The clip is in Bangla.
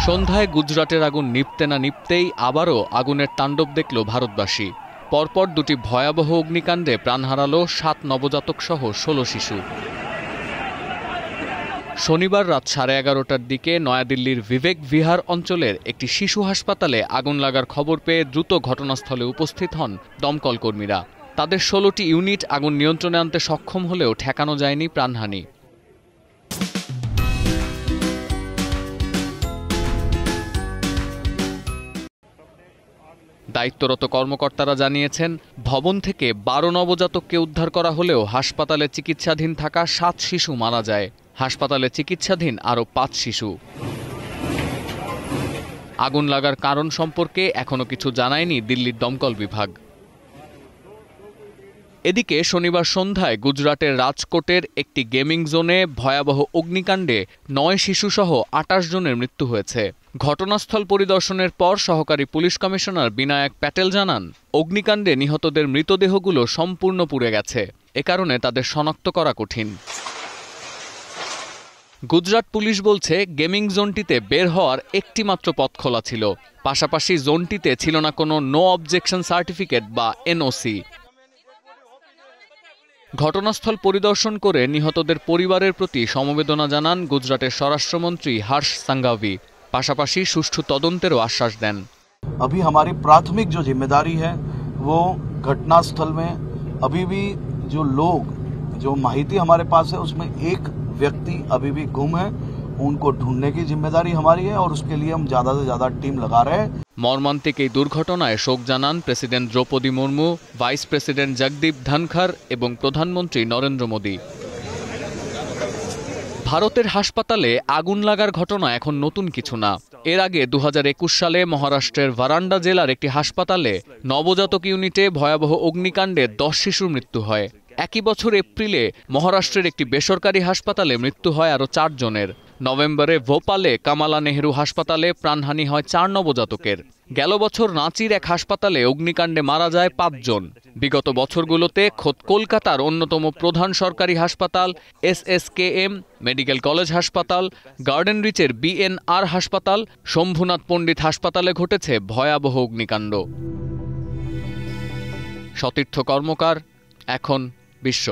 সন্ধ্যায় গুজরাটের আগুন নিভতে না নিভতেই আবারও আগুনের তাণ্ডব দেখল ভারতবাসী। পরপর দুটি ভয়াবহ অগ্নিকাণ্ডে প্রাণ হারালো 7 নবজাতক সহ 16 শিশু। শনিবার রাত 11:30টার দিকে নয়াদিল্লির বিবেক বিহার অঞ্চলের একটি শিশু হাসপাতালে আগুন লাগার খবর পেয়ে দ্রুত ঘটনাস্থলে উপস্থিত হন দমকল কর্মীরা। তাদের 16টি ইউনিট আগুন নিয়ন্ত্রণে আনতে সক্ষম হলেও ঠেকানো যায়নি প্রাণহানি। দায়িত্বরত কর্মকর্তারা জানিয়েছেন, ভবন থেকে 12 নবজাতককে উদ্ধার করা হলেও হাসপাতালে চিকিৎসাধীন থাকা 7 শিশু মারা যায়। হাসপাতালে চিকিৎসাধীন আরও 5 শিশু। আগুন লাগার কারণ সম্পর্কে এখনও কিছু জানায়নি দিল্লির দমকল বিভাগ। এদিকে শনিবার সন্ধ্যায় গুজরাটের রাজকোটের একটি গেমিং জোনে ভয়াবহ অগ্নিকাণ্ডে 9 শিশুসহ 28 জনের মৃত্যু হয়েছে। ঘটনাস্থল পরিদর্শনের পর সহকারী পুলিশ কমিশনার বিনায়ক প্যাটেল জানান, অগ্নিকাণ্ডে নিহতদের মৃতদেহগুলো সম্পূর্ণ পুড়ে গেছে। এ কারণে তাদের শনাক্ত করা কঠিন। গুজরাট পুলিশ বলছে, গেমিং জোনটিতে বের হওয়ার একটি মাত্র পথ খোলা ছিল। পাশাপাশি জোনটিতে ছিল না কোনো নো অবজেকশন সার্টিফিকেট বা এনওসি। ঘটনাস্থল পরিদর্শন করে নিহতদের পরিবারের প্রতি সমবেদনা জানান গুজরাটের স্বরাষ্ট্রমন্ত্রী হর্ষ সাংঘাভি। পাশাপাশি সুষ্ঠু তদন্তেরও আশ্বাস দেন। अभी हमारी प्राथमिक जो जिम्मेदारी है वो घटनास्थल में अभी भी जो माहिती हमारे पास है उसमें एक व्यक्ति अभी भी गुम है, उनको ढूंढने की जिम्मेदारी हमारी है और उसके लिए हम ज्यादा से ज्यादा टीम लगा रहे हैं। মর্মান্তিক এই দুর্ঘটনায় শোক জানান president Droupadi Murmu, vice president Jagdeep Dhankhar এবং প্রধানমন্ত্রী নরেন্দ্র মোদী। ভারতের হাসপাতালে আগুন লাগার ঘটনা এখন নতুন কিছু না। এর আগে 2021 সালে মহারাষ্ট্রের ভারান্ডা জেলার একটি হাসপাতালে নবজাতক ইউনিটে ভয়াবহ অগ্নিকাণ্ডে 10 শিশুর মৃত্যু হয়। একই বছর এপ্রিলে মহারাষ্ট্রের একটি বেসরকারি হাসপাতালে মৃত্যু হয় আরও 4 জনের। নভেম্বরে ভোপালে কামালা নেহরু হাসপাতালে প্রাণহানি হয় 4 নবজাতকের। গেল বছর রাঁচির এক হাসপাতালে অগ্নিকাণ্ডে মারা যায় 5 জন। বিগত বছরগুলোতে খোদ কলকাতার অন্যতম প্রধান সরকারি হাসপাতাল SSKM মেডিকেল কলেজ হাসপাতাল, গার্ডেন রিচের BNR হাসপাতাল, শম্ভুনাথ পণ্ডিত হাসপাতালে ঘটেছে ভয়াবহ অগ্নিকাণ্ড। সতীর্থ কর্মকার, এখন বিশ্ব।